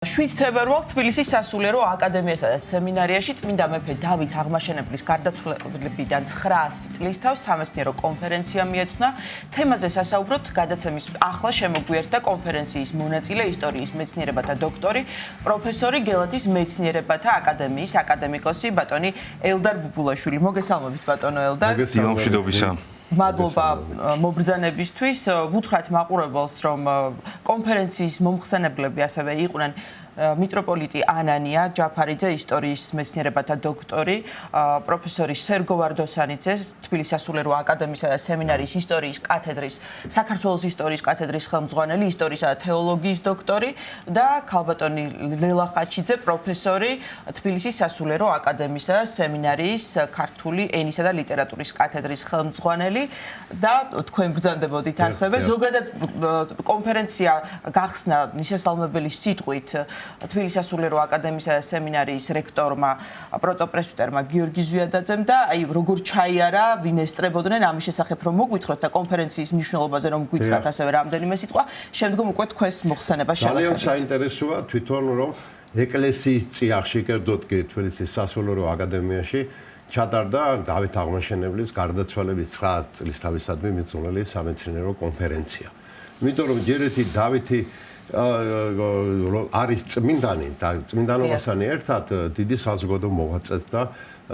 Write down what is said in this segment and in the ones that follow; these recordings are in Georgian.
7 თებერვალს თბილისის სასულიერო აკადემიასა და სემინარიაში წმინდა მეფე დავით აღმაშენებლის გარდაცვალებიდან 900 წლის თავს სამეცნიერო კონფერენცია მიეძღვნა. თემაზე სასაუბროთ გადაცემის ახლა შემოგვიერთდა კონფერენციის მონაწილე ისტორიის მეცნიერებათა დოქტორი, პროფესორი გელათის მეცნიერებათა აკადემიის აკადემიკოსი ბატონი ელდარ ბუბულაშვილი. მოგესალმებით ბატონო ელდარ. მოგესალმებით. მადლობა მობრძანებისთვის. ვუთხრათ მაყურებელს, რომ კონფერენციის მომხსენებლები ასევე იყვნენ მიტროპოლიტი ანანია ჯაფარიძე, ისტორიის მეცნიერებათა დოქტორი, პროფესორი სერგო ვარდოსანიძე, თბილისის სასულიერო აკადემიისა და სემინარიის ისტორიის კათედრის, საქართველოს ისტორიის კათედრის ხელმძღვანელი, ისტორიისა და თეოლოგიის დოქტორი და ქალბატონი ლელა ხაჩიძე, პროფესორი, თბილისის სასულიერო აკადემიისა და სემინარიის ქართული ენისა და ლიტერატურის კათედრის ხელმძღვანელი და თქვენ ბრძანდებოდით ასევე. ზოგადად კონფერენცია გახსნა მისასალმებელი სიტყვით თბილისის სასულიერო აკადემიისა და სემინარიის რექტორმა პროტოპრესვიტერმა გიორგი ზვიადაძემ და აი როგორ ჩაიარა, ვინ ესწრებოდნენ ამის შესახებ რომ მოგვითხოთ და კონფერენციის მნიშვნელობაზე რომ გვითხრათ ასევე რამდენიმე სიტყვა, შემდგომ უკვე თქვენს მოხსენებას შევახერხებთ. ძალიან საინტერესოა თვითონ რომ ეკლესიის წიაღში კერძოდ კი თბილისის სასულიერო აკადემიაში ჩატარდა დავით აღმაშენებლის გარდაცვალების 9 წლის თავისადმი მიძღვნილი სამეცნიერო კონფერენცია. იმიტომ რომ ჯერეთი დავითი არის წმინდანი და წმინდანობასთან ერთად დიდი საზოგადო მოღვაწედ და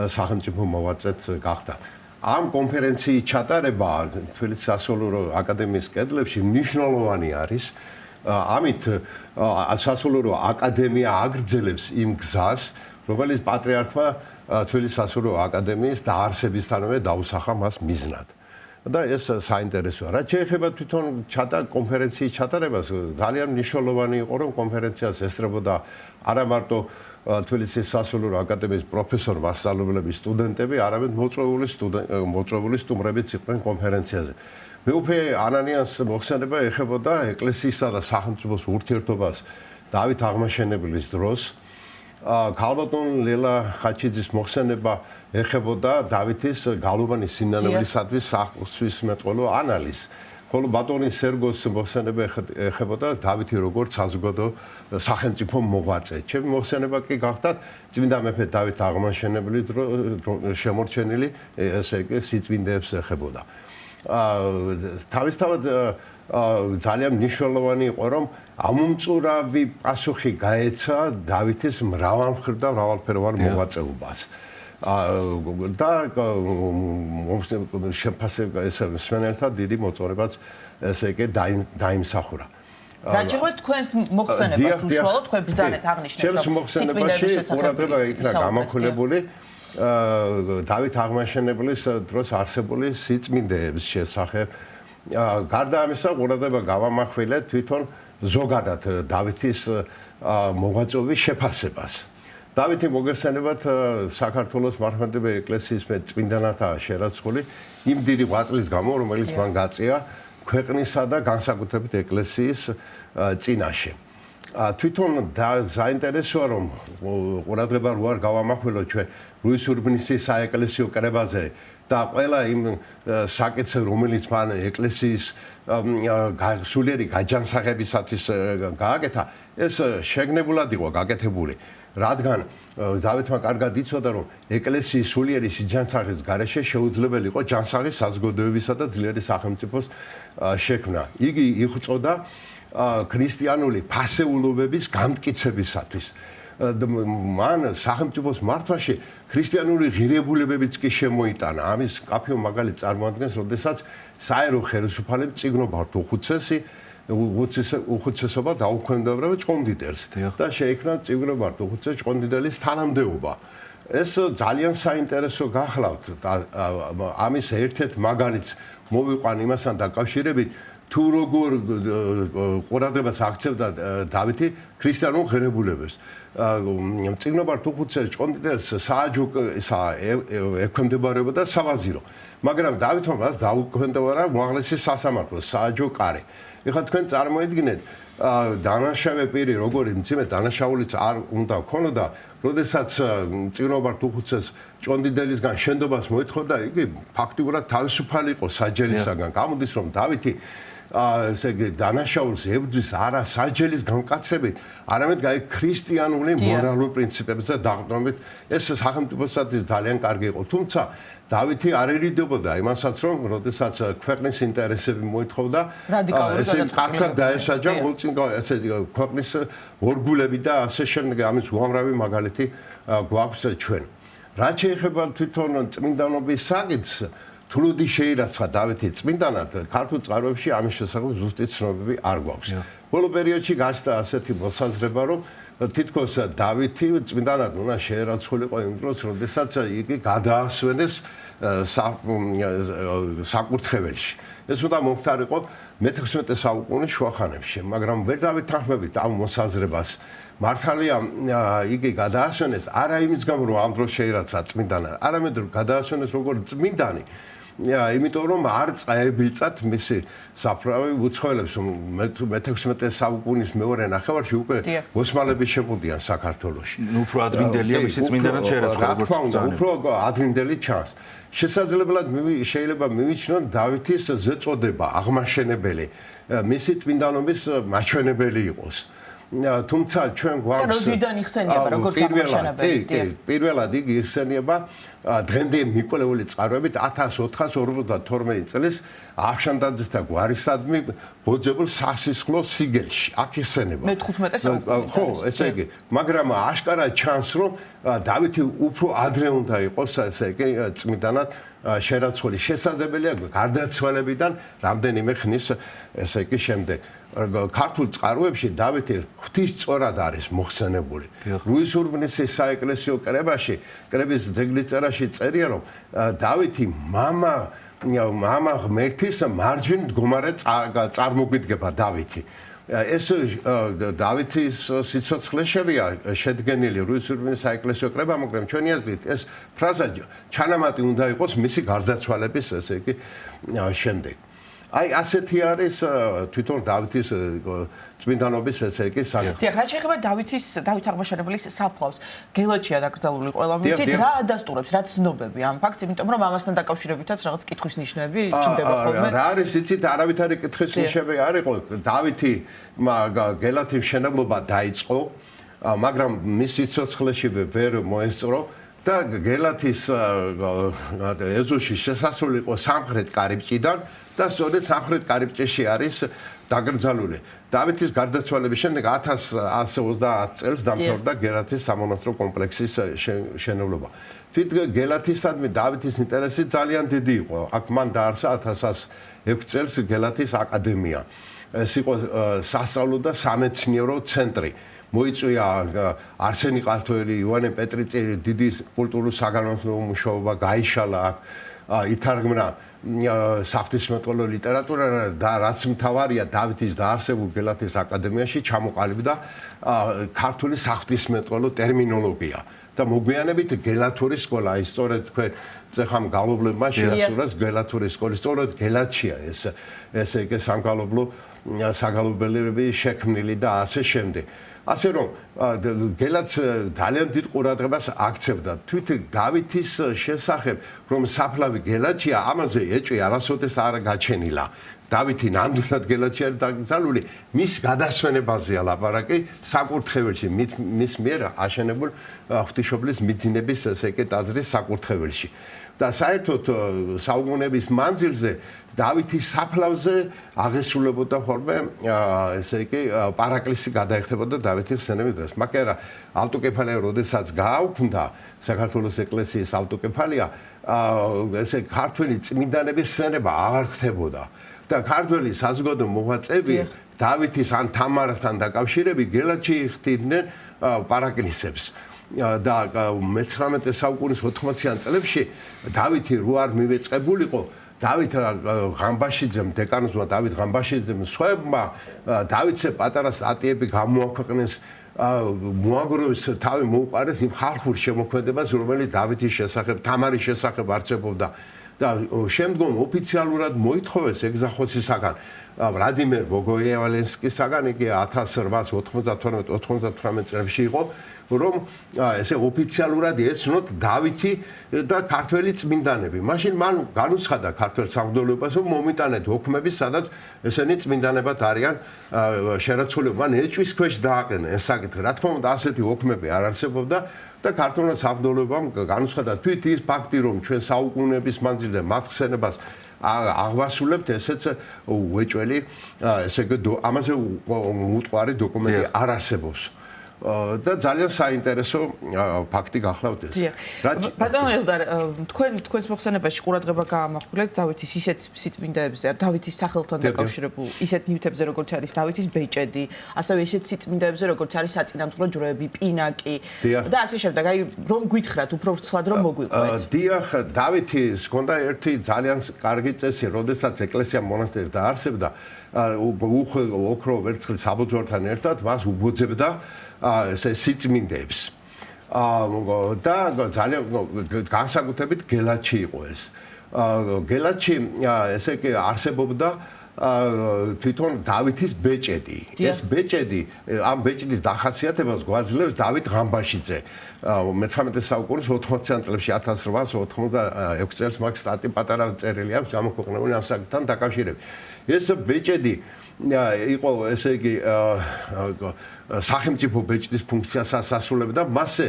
სახელმწიფო მოღვაწედ გახდა. ამ კონფერენციის ჩატარება თბილისის სასულიერო აკადემიის კედლებში მნიშვნელოვანი არის. ამით სასულიერო აკადემია აგრძელებს იმ გზას, რომელიც პატრიარქმა თბილისის სასულიერო აკადემიის დაარსებისთანავე დაუსახა მას მიზნად. და ეს საინტერესოა. რაც შეეხება თვითონ კონფერენციის ჩატარებას, ძალიან მნიშვნელოვანი იყო, რომ კონფერენციას ესწრებოდა არა მარტო თბილისის სასულიერო აკადემიის პროფესორ მასწავლებლები, სტუდენტები, არამედ მოწვეული სტუმრებიც იყვნენ კონფერენციაზე. მეუფე ანანიას მოხსენება ეხებოდა ეკლესიისა და სახელმწიფოს ურთიერთობას დავით აღმაშენებლის დროს. ქალბატონ ლელა ხაჩიძის მოხსენება ეხებოდა დავითის გალობანის სინანულისათვის სახვისმეტყველო ანალიზს. ხოლო ბატონი სერგოს მოხსენება ეხებოდა დავითი როგორც საზოგადო სახელმწიფო მოღვაწე. ჩემი მოხსენება კი გახდათ წმინდა მეფე დავით აღმაშენებლის შემორჩენილი ესე იგი სიწმინდეებს ეხებოდა. თავისთავად ძალიან მნიშვნელოვანი იყო, რომ ამომწურავი პასუხი გაეცა დავითის მრავალმხრივ და მრავალფეროვან მოღვაწეობას. და შემსმენელთა დიდი მოწონებაც ესე იგი დაიმსახურა. რაჭირვეთ თქვენს მოხსენებას უშუალოდ თქვენ ბრძანეთ აღნიშნეთ, რომ ჩემს მოხსენებაში ყურადღება იქნა გამახვილებული დავით აღმაშენებლის დროს არსებული სიწმინდეების შესახებ. გარდა ამისა, ყურადღება გავამახვილეთ თვითონ ზოგადად დავითის მოღვაწეობის შეფასებას. დავითი მოგესალმებათ საქართველოს მართლმადიდებელი ეკლესიის წმინდანათაა შერაცხული იმ დიდი ღვაწლის გამო, რომელიც მან გაწია ქვეყნისა და განსაკუთრებით ეკლესიის წინაშე. თვითონ საინტერესოა, რომ ყურადღება რო არ გავამახვილოთ ჩვენ ლუის ურბნისის საეკლესიო კრებაზე და ყველა იმ საკითხზე, რომელიც მან ეკლესიის სულიერი გაჯანსაღებისათვის გააკეთა, ეს შეგნებულად იყო გაკეთებული. რადგან დავითმა კარგად იცოდა, რომ ეკლესიის სულიერი სიჯანსაღის გარეშე შეუძლებელი იყო ჯანსაღის საზოგადოებისა და ძლიერი სახელმწიფოს შექმნა. იგი იღვწოდა ქრისტიანული ფასეულობების განმტკიცებისათვის. მან სახელმწიფოს მართვაში ქრისტიანული ღირებულებებიც კი შემოიტანა. ამის კაფეო მაგალითს წარმოადგენს, როდესაც საერო ხელისუფალი მწიგნობართ უხუცესობა დაუქვემდებარა ჭყონდიდელს და შეიქმნა მწიგნობართ უხუცეს ჭყონდიდელის თანამდებობა. ეს ძალიან საინტერესო გახლავთ და ამის ერთ-ერთ მაგალითს მოვიყვან იმასთან დაკავშირებით, თუ როგორ ყურადღებას აქცევდა დავითი ქრისტიანულ ღირებულებებს. მწიგნობართ უხუცეს ჭყონდიდელს სააჯო ექვემდებარებოდა სავაზირო, მაგრამ დავითმა მას დაუქვემდებარა უმაღლესი სასამართლო სააჯო კარი. ეხლა თქვენ წარმოიდგინეთ, დანაშავე პირი როგორი მძიმე დანაშაულიც არ უნდა ქონოდა, როდესაც მწიგნობართ უხუცეს ჭყონდიდელისგან შენდობას მოითხოვდა, იგი ფაქტიურად თავისუფალი იყო საჯელისაგან. გამოდის, რომ დავითი ესე იგი დანაშაულს ებრძვის არა საჯელის განკაცებით, არამედ ქრისტიანული მორალური პრინციპებზე დაყრდნობით. ეს სახელმწიფოსათვის ძალიან კარგი იყო, თუმცა დავითი არ ერიდებოდა იმასაც, რომ როდესაც ქვეყნის ინტერესები მოითხოვდა, ესე კაცად დაესაჯა ესე ქვეყნის ორგულები და ასე შემდეგ. ამის უამრავი მაგალითი გვაქვს ჩვენ. რაც შეეხება თვითონ წმინდანობის საკითხს, თულუდი შეირაცხა დავითი წმინდანად, ქართულ წყაროებში ამის შესახებ ზუსტი ცნობები არ გვაქვს. ბოლო პერიოდში გაჩნდა ასეთი მოსაზრება, რომ თითქოს დავითი წმინდანად უნდა შეერაცხულიყო იმ დროს, როდესაც იგი გადაასვენეს საკურთხეველში. ეს უნდა მომხდარიყო მე-16 საუკუნის შუახანებში, მაგრამ ვერ დავითანხმებით ამ მოსაზრებას. მართალია იგი გადაასვენეს არა იმის გამო, რომ ამ დროს შეირაცხა წმინდანად, არამედ რომ გადაასვენეს როგორც წმინდანი. იმიტომ რომ არ წაებილწათ მისი საფლავი უცხოელებს, მე-16 საუკუნის მეორე ნახევარში უკვე ოსმალები შემოდიან საქართველოში. უფრო ადრინდელია მისი წმინდანად შეერაცხა როგორც ბრძანება. უფრო ადრინდელი ჩანს. შესაძლებლად შეიძლება მივიჩნიოთ დავითის ზეწოდება აღმაშენებელი, მისი წმინდანობის მაჩვენებელი იყოს. თუმცა ჩვენ გვაქვს როდიდან იხსენიება როგორც აღმაშენებელი? პირველად იგი იხსენიება დღემდე მიკვლეული წყაროებით 1452 წლის აფშანდაძის და გვარისადმი ბოძებულ სასისხლო სიგელში. აქ იხსენება. მე-15 საუკუნიდან. ხო, ესე იგი, მაგრამ აშკარად ჩანს, რომ დავითი უფრო ადრე უნდა იყოს, ესე იგი, წმინდანად შერაცხული. შესაძლებელია გარდაცვალებიდან რამდენიმე ხნის, ესე იგი, შემდეგ. ქართულ წყაროებში დავითი ღვთისწორად არის მოხსენებული. ლუის ურბნისის საეკლესიო კრებაში, კრების ძეგლის წერაში წერია, რომ დავითი მამა ღმერთის მარჯვენ მდგომარე წარმოგვიდგება დავითი. ეს დავითის სიცოცხლეშია შედგენილი ლუის ურბნის საეკლესიო კრება, მაგრამ ჩვენი აზრით ეს ფრაზა ჩანამატი უნდა იყოს მისი გარდაცვალების, ესე იგი, შემდეგ. აი ასეთი არის თვითონ დავითის წმინდანობის ესე იგი საკითხი. დიახ, რაც შეეხება დავით აღმაშენებლის საფლავს, გელათშია დაკრძალული ყველა მითით, რა ადასტურებს, რა ცნობები ამ ფაქტს, იმიტომ რომ ამასთან დაკავშირებითაც რაღაც კითხვის ნიშნები ჩნდება ხოლმე. რა არის, იცით, არავითარი კითხვის ნიშნები არ იყო. დავითი გელათის მშენებლობა დაიწყო, მაგრამ მის სიცოცხლეში ვერ მოესწრო და გელათის ეზოში შესასვლელი იყო სამხრეთ კარიბჭიდან და სწორედ სამხრეთ კარიბჭეში არის დაკრძალული. დავითის გარდაცვალების შემდეგ 1130 წელს დამთავრდა გელათის სამონასტრო კომპლექსის შენებლობა. თვით გელათისადმი დავითის ინტერესი ძალიან დიდი იყო. აქ მან დაარსა 1106 წელს გელათის აკადემია. ეს იყო სასწავლო და სამეცნიერო ცენტრი. მოიწვია არსენი ყართოელი, იოანე პეტრიწელი, დიდი კულტურული საგანმანათლებლო მუშაობა გაიშალა აქ, ითარგმნა საღვთისმეტყველო ლიტერატურა და რაც მთავარია დავითის დაარსებულ გელათის აკადემიაში ჩამოყალიბდა ქართული საღვთისმეტყველო ტერმინოლოგია და მოგვიანებით გელათური სკოლა, აი სწორედ თქვენ წეხამ გალობლებმა შეასრულეს გელათური სკოლა, სწორედ გელათშია ესე იგი საგალობლები შექმნილი და ასე შემდეგ. ასე რომ გელათს ძალიან დიდ ყურადღებას აქცევდა. თვით დავითის შესახებ, რომ საფლავი გელათშია, ამაზე ეჭვი არასოდეს არ გაჩენილა. დავითი ნამდვილად გელათში არის დაკრძალული, მის გადასვენებაზეა ლაპარაკი საკურთხეველში, მის მიერ აშენებულ ღვთისმშობლის მიძინების ესე იგი ტაძრის საკურთხეველში. და საერთოდ საუკუნეების მანძილზე დავითის საფლავზე აღესრულებოდა ხოლმე ესე იგი პარაკლისი გადაიხდებოდა დავითის ხსენების დღეს. მაგრამ ავტოკეფალია როდესაც გააუქმდა საქართველოს ეკლესიის ავტოკეფალია, ესე ქართველი წმინდანების ხსენება აღარ ხდებოდა და ქართველი საზოგადო მოღვაწეები დავითის ან თამართან დაკავშირებით გელათში ხდიდნენ პარაკლისებს. და მე-19 საუკუნის 80-იან წლებში დავითი რო არ მივეწყებულიყო, დავით ღამბაშიძემ, დეკანოზმა დავით ღამბაშიძემ სხვაებმა დავითზე პატარა სტატიები გამოაქვეყნეს, მოაგროვეს თავი მოუყარეს იმ ხალხურ შემოქმედებას, რომელიც დავითის შესახებ, თამარის შესახებ არსებობდა და შემდგომ ოფიციალურად მოითხოვეს ეგზახოცისაგან ვლადიმერ ბოგოიევალენსკისაგან იგი 1892-98 წლებში იყო რომ ესე ოფიციალურად ეცნოთ დავითი და ქართველი წმინდანები. მაშინ მან განუცხადა ქართველ სამღვდელოებას რომ მომიტანეთ ოქმები, სადაც ესენი წმინდანებად არიან შერაცხული. მან ეჭვის ქვეშ დააყენა ეს საკითხი. რა თქმა უნდა, ასეთი ოქმები არ არსებობდა და ქართულ სამღვდელოებამ განუცხადა თვით ის ფაქტი, რომ ჩვენ საუკუნეების მანძილზე მათ ხსენებას აღვასრულებთ, ესეც უეჭველი, ესე იგი ამაზე უტყვარი დოკუმენტი არ არსებობს. და ძალიან საინტერესო ფაქტი გახლავთ ეს. ბატონო ელდარ, თქვენს მოხსენებაში ყურადღება გაამახვილეთ დავითის ისეთ სიწმინდეებზე, დავითის სახელთან დაკავშირებულ ისეთ ნივთებზე, როგორც არის დავითის ბეჭედი, ასევე ისეთ სიწმინდეებზე, როგორც არის საწინამძღოლო ჯვრები, პინაკი და ასე შემდეგ. აი რომ გითხრათ უფრო ვრცლად რომ მოგვიყვეთ. დიახ, დავითის ჰქონდა ერთი ძალიან კარგი წესი, როდესაც ეკლესია მონასტერი დაარსებდა, ოქრო ვერცხლის საბოძვართან ერთად მას უბოძებდა ესე სიწმინდეებს. და ძალიან განსაკუთრებით გელათში იყო ეს. გელათში ესე იგი არსებობდა თვითონ დავითის ბეჭედი. ეს ბეჭედი, ამ ბეჭედის დახასიათებას გვაძლევს დავით ღამბაშიძე. მე-19 საუკუნის 80-იან წლებში 1886 წელს მაგ სტატი პატარა წერილი აქვს გამოქვეყნებული ამ საკითხთან დაკავშირებით. ეს ბეჭედი იყო ესე იგი სახელმწიფო ბეჭდის ფუნქციას ასრულებდა. მასზე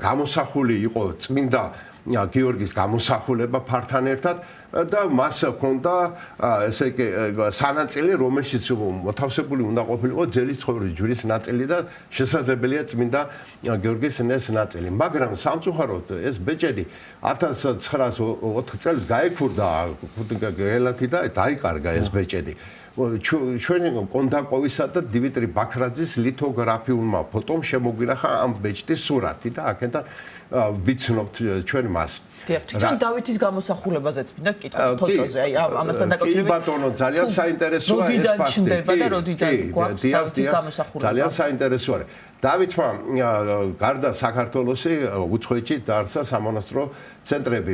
გამოსახული იყო წმინდა გიორგის გამოსახულება ფართან ერთად და მას ჰქონდა ესე იგი სანაწილი, რომელშიც მოთავსებული უნდა ყოფილიყო ძელი ცხოვრების ჯვრის ნაწილი და შესაძლებელია წმინდა გიორგის ეს ნაწილი. მაგრამ სამწუხაროდ ეს ბეჭედი 1904 წელს გაექურდა გელათი და დაიკარგა ეს ბეჭედი. ჩვენი კონდაკოვისა და დიმიტრი ბაქრაძის ლითოგრაფიულმა ფოტომ შემოგვინახა ამ ბეჭდის სურათი და აქედან ვიცნობთ ჩვენ მას. თვითონ დავითის გამოსახულებაზეც მინდა გკითხოთ ფოტოზე, აი ამასთან დაკავშირებით. კი ბატონო, ძალიან საინტერესოა ეს ფაქტი. ჩნდება და როდიდან გვაქვს დავითის გამოსახულება. ძალიან საინტერესოა. დავითმა გარდა საქართველოსი უცხოეთში დაარსა სამონასტრო ცენტრები,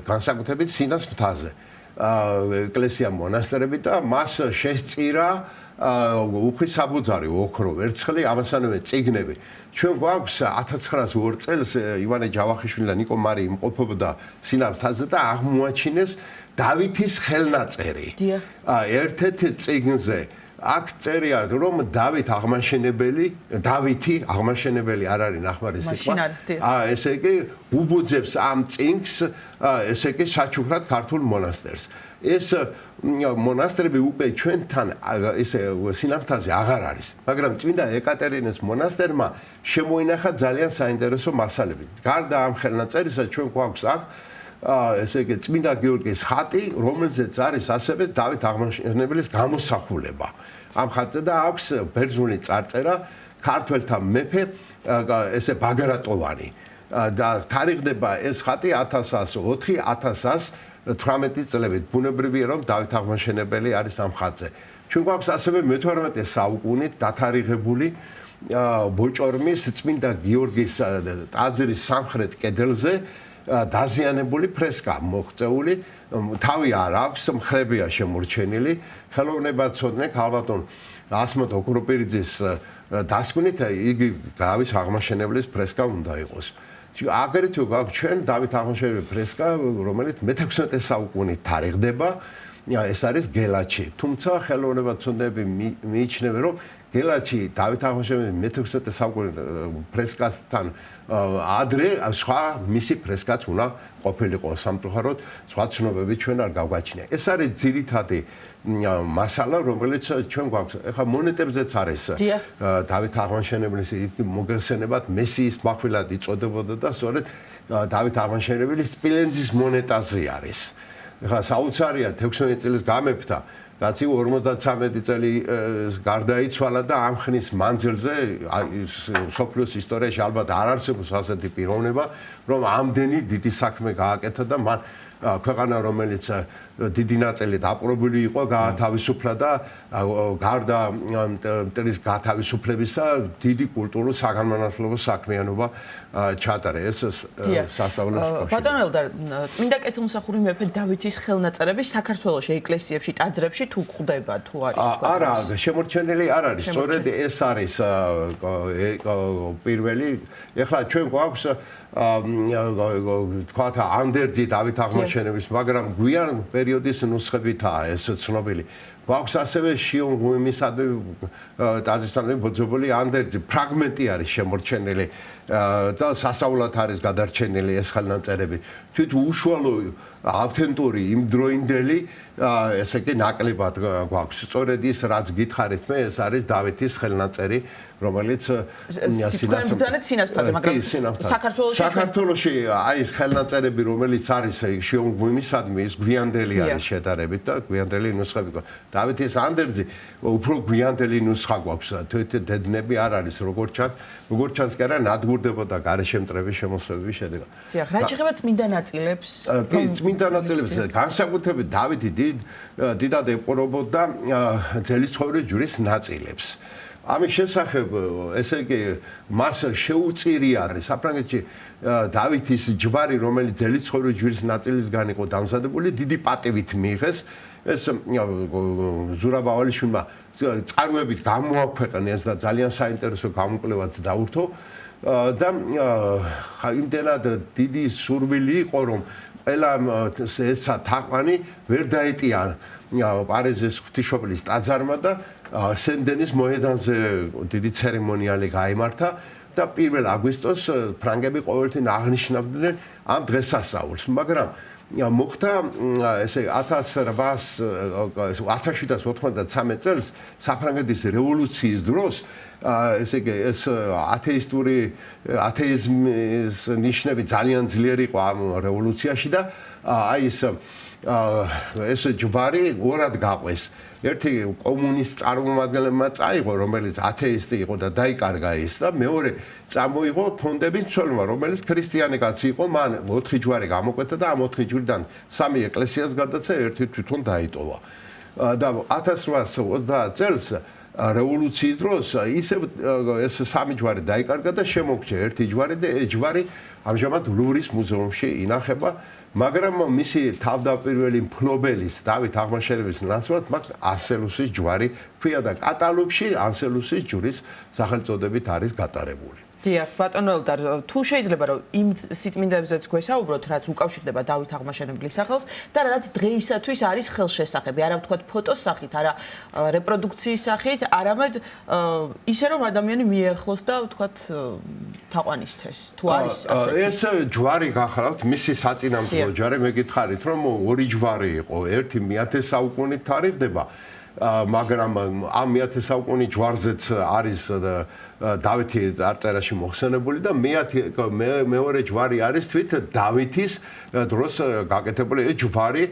განსაკუთრებით სინას მთაზე. ეკლესია მონასტერები და მას შესწირა უხვის საბუძარი, ოქრო, ვერცხლი, ამასთანავე წიგნები. ჩვენ გვაქვს 1902 წელს ივანე ჯავახიშვილი და ნიკო მარი იმყოფებოდა სინას მთაზე და აღმოაჩინეს დავითის ხელნაწერი. ერთ-ერთ წიგნზე აქ წერია რომ დავითი აღმაშენებელი არ არის ნახმარი სიტყვა. ესე იგი უბოძებს ამ წიგნს ესე იგი საჩუქრად ქართულ მონასტერს. ეს მონასტრები უკვე ჩვენთან ესე სინამდვილეზე აღარ არის, მაგრამ წმინდა ეკატერინეს მონასტერმა შემოინახა ძალიან საინტერესო მასალები. გარდა ამ ხელნაწერისა ჩვენ გვაქვს აქ ესე იგი წმინდა გიორგის ხატი, რომელზეც არის ასევე დავით აღმაშენებელის გამოსახულება. ამ ხატზე და აქვს ბერძნული წარწერა ქართველთა მეფე ესე ბაგრატოვანი და თარიღდება ეს ხატი 1104-1118 წლებით. ბუნებრივია რომ დავით აღმაშენებელი არის ამ ხატზე. ჩვენ გვაქვს ასევე მე-18 საუკუნით დათარიღებული ბოჭორმის წმინდა გიორგის ტაძრის სამხრეთ კედელზე დაზიანებული ფრესკა მოღწეული, თავი არ აქვს, მხრებია შემორჩენილი. ხელოვნებაცოდნე ქალბატონ ასმოთ ოქროპირიძის დასკვნით იგი დავის აღმაშენებლის ფრესკა უნდა იყოს. აგრეთვე გვაქვს ჩვენ დავით აღმაშენებლის ფრესკა, რომელიც მე-16 საუკუნით თარიღდება. ეს არის გელათში. თუმცა ხელოვნებაცოდნეები მიიჩნევენ, რომ გელათში დავით აღმაშენებლის მე-16 საუკუნის ფრესკასთან ადრე სხვა მისი ფრესკაც უნდა ყოფილიყო. სამწუხაროდ სხვა ცნობები ჩვენ არ გავგაჩნია. ეს არის ძირითადი მასალა, რომელიც ჩვენ გვაქვს. ეხლა მონეტებზეც არის დავით აღმაშენებლის მოგეხსენებათ მესიის მახვილად იწოდებოდა და სწორედ დავით აღმაშენებლის სპილენძის მონეტაზე არის. ეხლა საოცარია 16 წლის გამეფდა, კაცი 53 წელი გარდაიცვალა და ამ ხნის მანძილზე სოფლიოს ისტორიაში ალბათ არ არსებობს ასეთი პიროვნება, რომ ამდენი დიდი საქმე გააკეთა და მან ქვეყანა, რომელიც დიდი ნაწილი დაპყრობილი იყო, გაათავისუფლა და გარდა მტრის გათავისუფლებისა დიდი კულტურულ საგანმანათლებლო საქმიანობა ჩატარა. ეს სასწავლებლებში კავშირი. ბატონ ელდარ, წმინდა კეთილმსახური მეფე დავითის ხელნაწერები საქართველოს ეკლესიებში, ტაძრებში თუ გვხვდება, თუ არის? არა, შემორჩენილი არ არის. სწორედ ეს არის პირველი. ეხლა ჩვენ გვაქვს თქვათ ანდერძი დავით აღმაშენების, მაგრამ გვიან პერიოდის ნუსხებითაა ეს ცნობილი. გვაქვს ასევე შიონ ღუიმისადმი ტაძრისადმი ბოძობილი ანდერძი, ფრაგმენტი არის შემორჩენილი და სასწაულად არის გადარჩენილი ეს ხელნაწერები. თვით უშუალო ავთენტური იმდროინდელი ესე იგი ნაკლებად გვაქვს. სწორედ ის რაც გითხარით მე, ეს არის დავითის ხელნაწერი, რომელიც საქართველოში აი ეს ხელნაწერები, რომელიც არის შიონ ღუიმისადმი, ის გვიანდელი არის შედარებით და გვიანდელი ნუსხები. დავითის ანდერძი უფრო გვიანდელი ნუსხა გვაქვს. თვით დედნები არ არის როგორც ჩანს კი არა ნადგურდებოდა გარეშემტრების შემოსევების შედეგად. დიახ, რა შეეხება წმინდა ნაწილებს? კი, წმინდა ნაწილებს განსაკუთრებით დავითი დიდად ეპყრობოდა ძელისცხოვრის ჯვრის ნაწილებს. ამის შესახებ ესე იგი მას შეუწირია საფრანგეთში დავითის ჯვარი, რომელიც ძელისცხოვრის ჯვრის ნაწილისგან იყო დამზადებული, დიდი პატივით მიიღეს. ეს ზურაბ ავალიშვილმა წარმოებით გამოაქვეყნეს და ძალიან საინტერესო გამოკვლევაც დაურთო და იმდენად დიდი სურვილი იყო, რომ ყველა ესა თაყვანი ვერ დაეტია პარიზის ღვთისმშობლის ტაძარმა და სენ-დენის მოედანზე დიდი ცერემონიალი გაიმართა და 1 აგვისტოს ფრანგები ყოველთვის აღნიშნავდნენ ამ დღესასწაულს, მაგრამ მოხდა ესე 1793 წელს საფრანგეთის რევოლუციის დროს ესე იგი ეს ათეიზმის ნიშნები ძალიან ძლიერი იყო ამ რევოლუციაში და აი ეს ჯვარი ორად გაყვეს. ერთი კომუნისტ წარმომადგენელმა წაიღო, რომელიც ათეისტი იყო და დაიკარგა ის და მეორე წამოიღო ფონდების მცველმა, რომელიც ქრისტიანი კაცი იყო, მან 4 ჯვარი გამოკვეთა და ამ 4 ჯვრიდან 3 ეკლესიას გადაცა, ერთი თვითონ დაიტოვა. და 1830 წელს რევოლუციის დროს ისევ ეს 3 ჯვარი დაიკარგა და შემოგჭა ერთი ჯვარი და ეს ჯვარი ამჟამად ლუვრის მუზეუმში ინახება. მაგრამ მისი თავდაპირველი მფლობელის დავით აღმაშენების ნაცვლად მაგ ანსელუსის ჯვარი ქვია და კატალოგში ანსელუსის ჯვრის სახელწოდებით არის გატარებული. დიახ, ბატონ ელდარ, თუ შეიძლება რომ იმ სიწმინდებზეც გვესაუბროთ, რაც უკავშირდება დავით აღმაშენებლის სახელს და რაც დღეისათვის არის ხელშესახები, არა ვთქვათ ფოტოს სახით, არა რეპროდუქციის სახით, არამედ ისე რომ ადამიანი მიეახლოს და ვთქვათ თაყვანისცეს, თუ არის ასეთი. ეს ჯვარი გახალავთ, მისი საწინამძღოლო ჯვარი, მე გითხარით, რომ 2 ჯვარი იყო, ერთი 1000 საუკუნით თარიღდება, მაგრამ ამ 1000 საუკუნის ჯვარზეც არის დავითი წარწერაში მოხსენებული და მეორე ჯვარი არის თვით დავითის დროს გაკეთებული ჯვარი,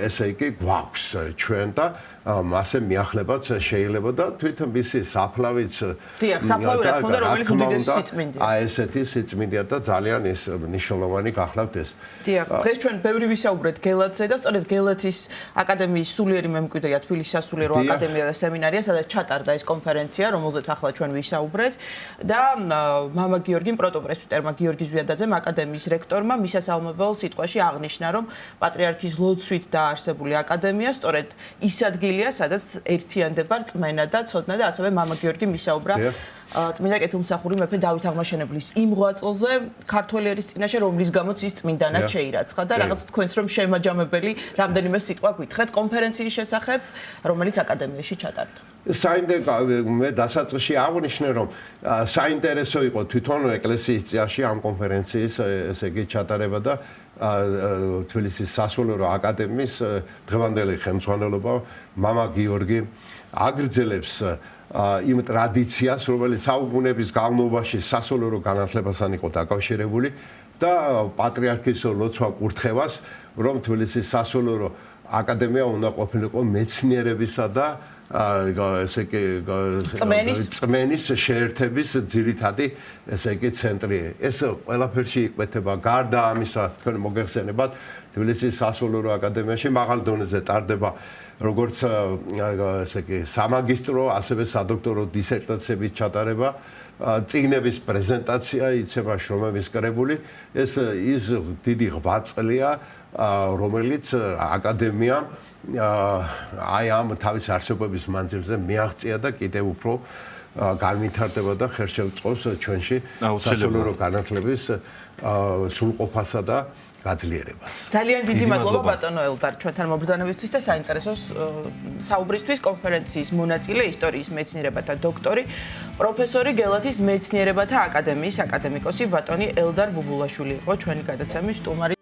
ესე იგი გვაქვს ჩვენ და მასე მიახლებაც შეიძლება და თვით მისი საფლავიც დიახ, საფლავი რა თქმა უნდა, რომელიც უდიდესი სიწმინდეა. აი ესეთი სიწმინდეა და ძალიან ის მნიშვნელოვანი გახლავთ ეს. დიახ, დღეს ჩვენ ბევრი ვისაუბრეთ გელათზე და სწორედ გელათის აკადემიის სულიერი მემკვიდრეა თბილისის სასულიერო აკადემია და სემინარია, სადაც ჩატარდა ეს კონფერენცია, რომელზეც ახლა ჩვენ ვისაუბრეთ და მამა გიორგიმ პროტოპრესვიტერმა გიორგი ზვიადაძემ აკადემიის რექტორმა მისასალმებელ სიტყვაში აღნიშნა, რომ პატრიარქის ლოცვით დაარსებული აკადემია სწორედ ის ადგილია, სადაც ერთიანდება რწმენა და ცოდნა და ასევე მამა გიორგი მისაუბრა წმინდა კეთილმსახური მეფე დავით აღმაშენებლის იმ ღვაწლზე ქართველი ერის წინაშე, რომლის გამოც ის წმინდანად შეირაცხა და რაღაც თქვენს რომ შემაჯამებელი რამდენიმე სიტყვა გითხრათ კონფერენციის შესახებ, რომელიც აკადემიაში ჩატარდა. მე დასაწყისში აღნიშნე, რომ საინტერესო იყო თვითონ ეკლესიის წიაში ამ კონფერენციის ესე იგი ჩატარება და თბილისის სასულიერო აკადემიის დღევანდელი ხელმძღვანელობა მამა გიორგი აგრძელებს იმ ტრადიციას, რომელიც საუკუნეების განმავლობაში სასულიერო განათლებასთან იყო დაკავშირებული და პატრიარქის ლოცვა კურთხევას, რომ თბილისის სასულიერო აკადემია უნდა ყოფილიყო მეცნიერებისა და ესე იგი წმენის შეერთების ძირითადი ესე იგი ცენტრი. ეს ყველაფერში იკვეთება. გარდა ამისა, თქვენ მოგეხსენებათ, თბილისის სასულიერო აკადემიაში მაღალ დონეზე ტარდება როგორც ესე იგი სამაგისტრო, ასევე სადოქტორო დისერტაციების ჩატარება, წიგნების პრეზენტაცია, იცება შრომების კრებული. ეს ის დიდი ღვაწლია, რომელიც აკადემიამ აი ამ თავის არსებობის მანძილზე მიაღწია და კიდევ უფრო განვითარდება და ხერხშეუწყობს ჩვენში სასულიერო განათლების სრულყოფასა და გაძლიერებას. ძალიან დიდი მადლობა ბატონო ელდარ ჩვენთან მობრძანებისთვის და საინტერესო საუბრისთვის. კონფერენციის მონაწილე ისტორიის მეცნიერებათა დოქტორი, პროფესორი გელათის მეცნიერებათა აკადემიის აკადემიკოსი ბატონი ელდარ ბუბულაშვილი იყო ჩვენი გადაცემის სტუმარი.